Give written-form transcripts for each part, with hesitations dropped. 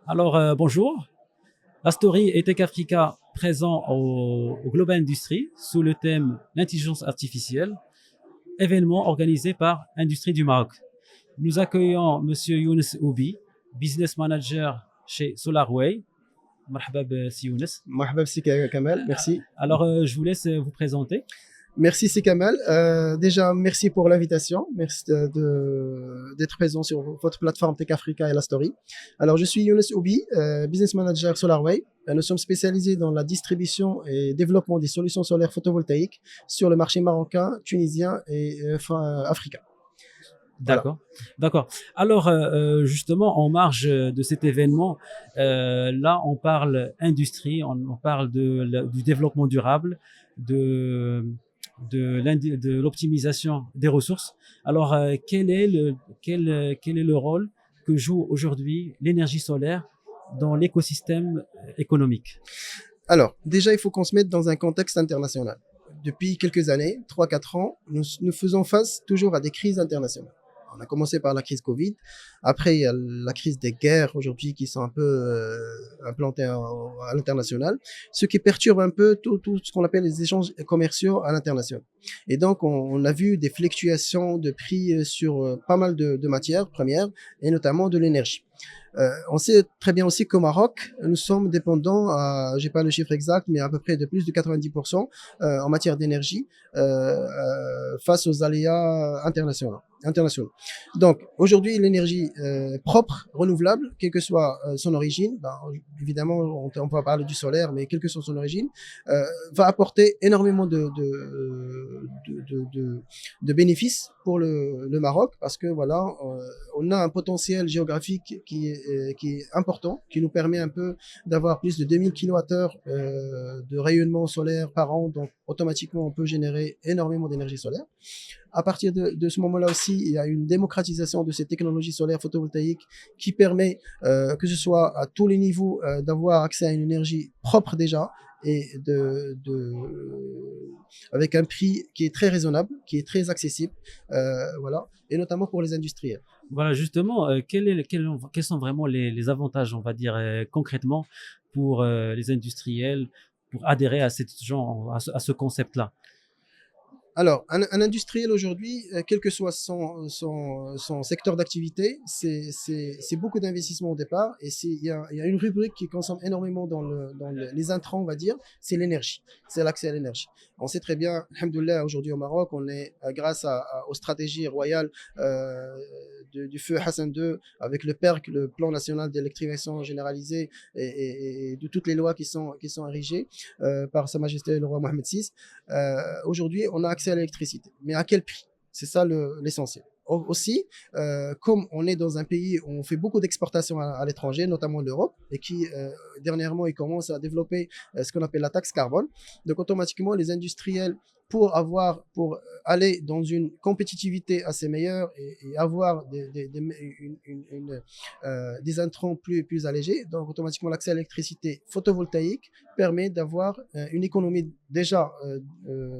Bonjour. La story est Tech Africa présent au Global Industry sous le thème l'intelligence artificielle, événement organisé par Industrie du Maroc. Nous accueillons Monsieur Younes Oubi, business manager chez SolarWay. Marhaba si Younes. Marhaba si Kamal, merci. Je vous laisse vous présenter. Merci si Kamal. Déjà, merci pour l'invitation. Merci d'être présent sur votre plateforme Tech Africa et la Story. Alors, je suis Younes Oubi, business manager SolarWay. Nous sommes spécialisés dans la distribution et développement des solutions solaires photovoltaïques sur le marché marocain, tunisien et africain. Voilà. D'accord. Justement, en marge de cet événement, là, on parle industrie, on parle du développement durable, de l'optimisation des ressources. Quel est le rôle que joue aujourd'hui l'énergie solaire dans l'écosystème économique? Alors, déjà, il faut qu'on se mette dans un contexte international. Depuis quelques années, 3-4 ans, nous faisons face toujours à des crises internationales. On a commencé par la crise Covid. Après, il y a la crise des guerres aujourd'hui qui sont un peu implantées à l'international, ce qui perturbe un peu tout ce qu'on appelle les échanges commerciaux à l'international. Et donc, on a vu des fluctuations de prix sur pas mal de matières premières et notamment de l'énergie. On sait très bien aussi qu'au Maroc, nous sommes dépendants, j'ai pas le chiffre exact, mais à peu près de plus de 90% en matière d'énergie face aux aléas internationaux. Donc aujourd'hui, l'énergie propre, renouvelable, quelle que soit son origine, évidemment on va parler du solaire, mais quelle que soit son origine, va apporter énormément de bénéfices pour le Maroc, parce que voilà, on a un potentiel géographique qui est important, qui nous permet un peu d'avoir plus de 2000 kWh de rayonnement solaire par an, donc automatiquement on peut générer énormément d'énergie solaire. À partir de ce moment-là aussi, il y a une démocratisation de ces technologies solaires photovoltaïques qui permet, que ce soit à tous les niveaux, d'avoir accès à une énergie propre déjà et avec un prix qui est très raisonnable, qui est très accessible, voilà, et notamment pour les industriels. Voilà, justement, quels sont vraiment les avantages, on va dire, concrètement pour les industriels pour adhérer à à ce concept-là? Alors, un industriel aujourd'hui, quel que soit son secteur d'activité, c'est beaucoup d'investissement au départ. Et il y a une rubrique qui consomme énormément dans les intrants, on va dire, c'est l'énergie. C'est l'accès à l'énergie. On sait très bien, alhamdoulilah, aujourd'hui au Maroc, on est, grâce aux stratégies royales du feu Hassan II, avec le PERC, le Plan national d'électrification généralisée, et de toutes les lois qui sont érigées par Sa Majesté le roi Mohamed VI. Aujourd'hui, on a accès à l'électricité. Mais à quel prix? C'est ça l'essentiel. Aussi, comme on est dans un pays où on fait beaucoup d'exportations à l'étranger, notamment l'Europe, et qui dernièrement ils commencent à développer ce qu'on appelle la taxe carbone. Donc automatiquement, les industriels, pour aller dans une compétitivité assez meilleure et avoir des intrants plus allégés, donc automatiquement l'accès à l'électricité photovoltaïque permet d'avoir une économie déjà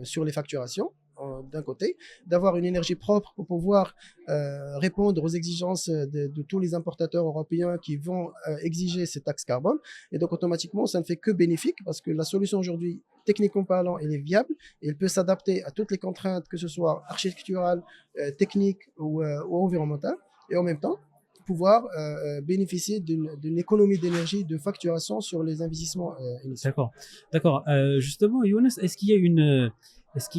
sur les facturations d'un côté, d'avoir une énergie propre pour pouvoir répondre aux exigences de tous les importateurs européens qui vont exiger ces taxes carbone. Et donc, automatiquement, ça ne fait que bénéfique parce que la solution aujourd'hui, techniquement parlant, elle est viable et elle peut s'adapter à toutes les contraintes, que ce soit architecturales, techniques ou environnementales. Et en même temps, pouvoir bénéficier d'une économie d'énergie de facturation sur les investissements initiaux. D'accord. Justement, Younes, est-ce qu'il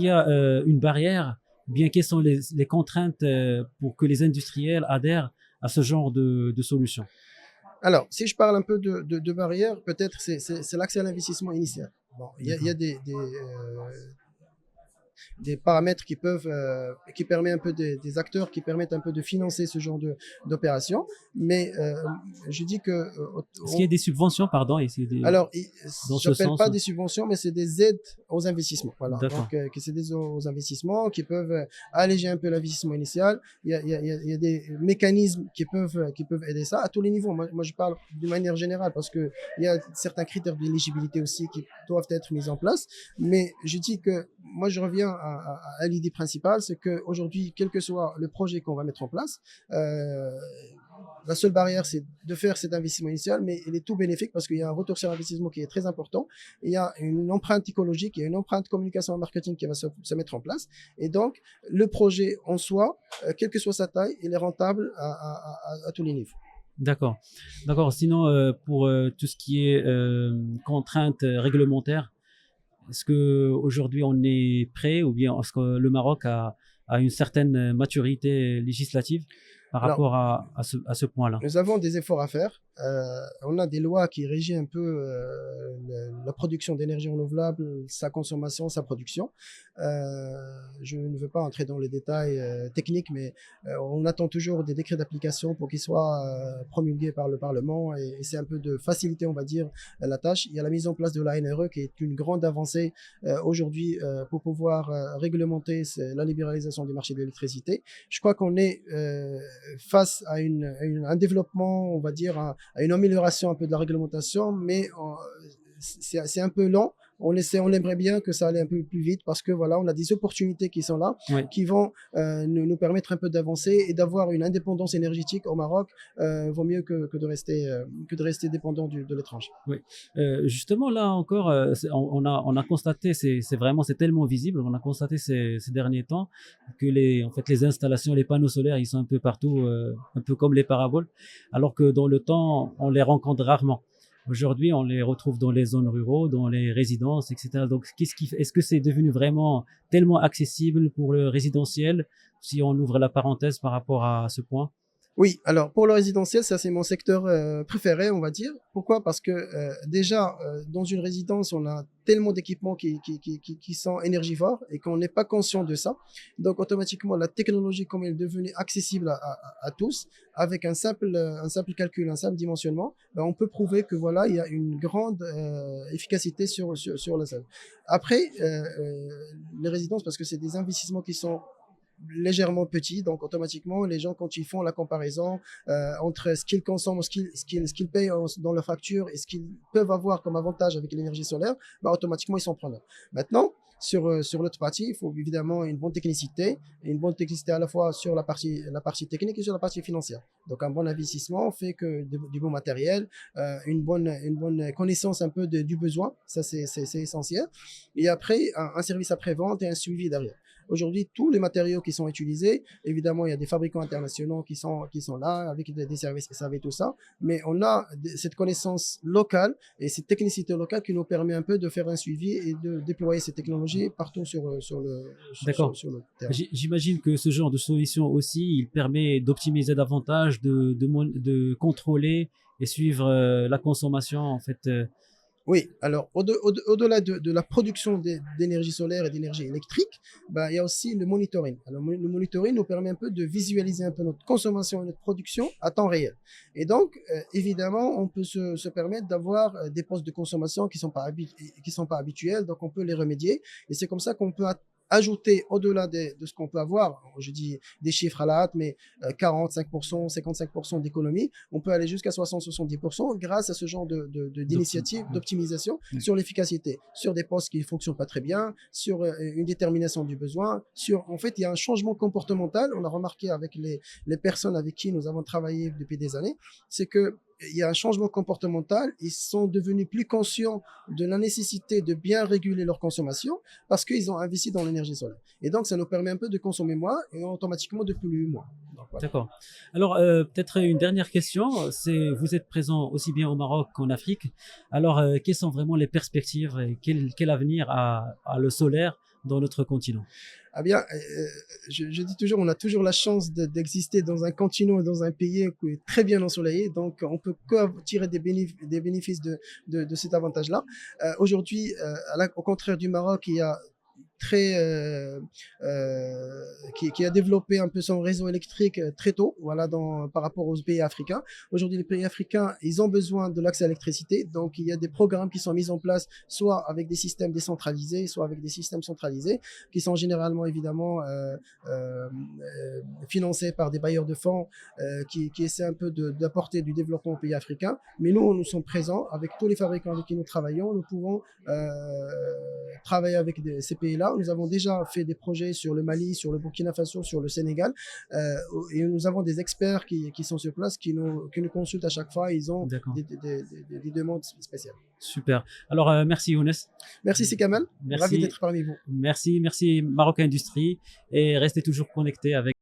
y a une barrière, bien quelles sont les contraintes pour que les industriels adhèrent à ce genre de solution? Alors, si je parle un peu de barrières, peut-être c'est l'accès à l'investissement initial. Bon, il y a des paramètres qui permettent un peu des acteurs qui permettent un peu de financer ce genre d'opération. Mais je dis que est-ce qu'il y a des subventions, pardon, alors dans ce j'appelle sens? pas des subventions, mais c'est des aides aux investissements. Voilà. Donc c'est des aides aux investissements qui peuvent alléger un peu l'investissement initial. Il y a des mécanismes qui peuvent aider ça à tous les niveaux. Moi je parle de manière générale parce que il y a certains critères d'éligibilité aussi qui doivent être mis en place. Mais je dis que moi je reviens à l'idée principale, c'est qu'aujourd'hui, quel que soit le projet qu'on va mettre en place, La seule barrière, c'est de faire cet investissement initial, mais il est tout bénéfique parce qu'il y a un retour sur investissement qui est très important. Il y a une empreinte écologique, il y a une empreinte communication et marketing qui va se mettre en place. Et donc, le projet en soi, quelle que soit sa taille, il est rentable à tous les niveaux. D'accord. D'accord. Sinon, pour tout ce qui est contraintes réglementaires, est-ce que aujourd'hui on est prêt ou bien est-ce que le Maroc a une certaine maturité législative par Alors, rapport à ce point-là? nous avons des efforts à faire. On a des lois qui régissent un peu la production d'énergie renouvelable, sa consommation, sa production. Je ne veux pas entrer dans les détails techniques, mais on attend toujours des décrets d'application pour qu'ils soient promulgués par le Parlement et c'est un peu de faciliter, on va dire, la tâche. Il y a la mise en place de la NRE qui est une grande avancée aujourd'hui pour pouvoir réglementer la libéralisation du marché de l'électricité. Je crois qu'on est face à un développement, on va dire, à une amélioration un peu de la réglementation, mais c'est un peu lent. On aimerait bien que ça allait un peu plus vite parce que voilà, on a des opportunités qui sont là, Oui. qui vont nous permettre un peu d'avancer et d'avoir une indépendance énergétique au Maroc. Vaut mieux que de rester dépendant de l'étranger. Oui. Justement, là encore, on a constaté, c'est tellement visible, on a constaté ces derniers temps que en fait, les installations, les panneaux solaires, ils sont un peu partout, un peu comme les paraboles, alors que dans le temps, on les rencontre rarement. Aujourd'hui, on les retrouve dans les zones ruraux, dans les résidences, etc. Donc, est-ce que c'est devenu vraiment tellement accessible pour le résidentiel, si on ouvre la parenthèse par rapport à ce point? Oui, alors pour le résidentiel, ça c'est mon secteur préféré, on va dire. Pourquoi? Parce que déjà, dans une résidence, on a tellement d'équipements qui sont énergivores et qu'on n'est pas conscient de ça. Donc automatiquement, la technologie, comme elle est devenue accessible à tous, avec un simple calcul, un simple dimensionnement, ben, on peut prouver que voilà, il y a une grande efficacité sur la salle. Après, les résidences, parce que c'est des investissements qui sont légèrement petits, donc automatiquement les gens quand ils font la comparaison entre ce qu'ils consomment, ce qu'ils payent dans leur facture et ce qu'ils peuvent avoir comme avantage avec l'énergie solaire, bah, automatiquement ils sont preneurs. Maintenant sur l'autre partie, il faut évidemment une bonne technicité à la fois sur la partie technique et sur la partie financière. Donc un bon investissement fait que du bon matériel, une bonne connaissance un peu du besoin, ça c'est essentiel. Et après un service après-vente et un suivi derrière. Aujourd'hui, tous les matériaux qui sont utilisés, évidemment, il y a des fabricants internationaux qui sont là avec des services SAV et tout ça, mais on a cette connaissance locale et cette technicité locale qui nous permet un peu de faire un suivi et de déployer ces technologies partout D'accord. sur le terrain. J'imagine que ce genre de solution aussi, il permet d'optimiser davantage, de contrôler et suivre la consommation en fait. Oui, alors au-delà de la production d'énergie solaire et d'énergie électrique, bah, il y a aussi le monitoring. Alors, le monitoring nous permet un peu de visualiser un peu notre consommation et notre production à temps réel. Et donc, évidemment, on peut se permettre d'avoir des postes de consommation qui sont pas habituels, donc on peut les remédier. Et c'est comme ça qu'on peut ajouter au-delà de ce qu'on peut avoir, je dis des chiffres à la hâte, mais 45%, 55% d'économie, on peut aller jusqu'à 60-70% grâce à ce genre d'initiatives d'optimisation sur l'efficacité, sur des postes qui ne fonctionnent pas très bien, sur une détermination du besoin, en fait, il y a un changement comportemental, on a remarqué avec les personnes avec qui nous avons travaillé depuis des années, c'est que il y a un changement comportemental, ils sont devenus plus conscients de la nécessité de bien réguler leur consommation parce qu'ils ont investi dans l'énergie solaire. Et donc, ça nous permet un peu de consommer moins et automatiquement de polluer moins. Voilà. D'accord. Alors, peut-être une dernière question, vous êtes présent aussi bien au Maroc qu'en Afrique. Alors, quelles sont vraiment les perspectives et quel avenir a le solaire dans notre continent? Ah bien, je dis toujours, on a toujours la chance d'exister dans un continent, dans un pays qui est très bien ensoleillé, donc on peut que tirer des bénéfices de cet avantage-là. Aujourd'hui, au contraire du Maroc, il y a qui a développé un peu son réseau électrique très tôt, voilà, par rapport aux pays africains. Aujourd'hui, les pays africains, ils ont besoin de l'accès à l'électricité, donc il y a des programmes qui sont mis en place, soit avec des systèmes décentralisés, soit avec des systèmes centralisés, qui sont généralement évidemment financés par des bailleurs de fonds qui essaient un peu d'apporter du développement aux pays africains. Mais nous sommes présents avec tous les fabricants avec qui nous travaillons, nous pouvons travailler avec ces pays-là là. Nous avons déjà fait des projets sur le Mali, sur le Burkina Faso, sur le Sénégal. Et nous avons des experts qui sont sur place, qui nous consultent à chaque fois. Ils ont D'accord. des demandes spéciales. Super. Alors, merci Younes. Merci, c'est Kamal. Merci. Ravi d'être parmi vous. Merci Maroc Industrie et restez toujours connectés avec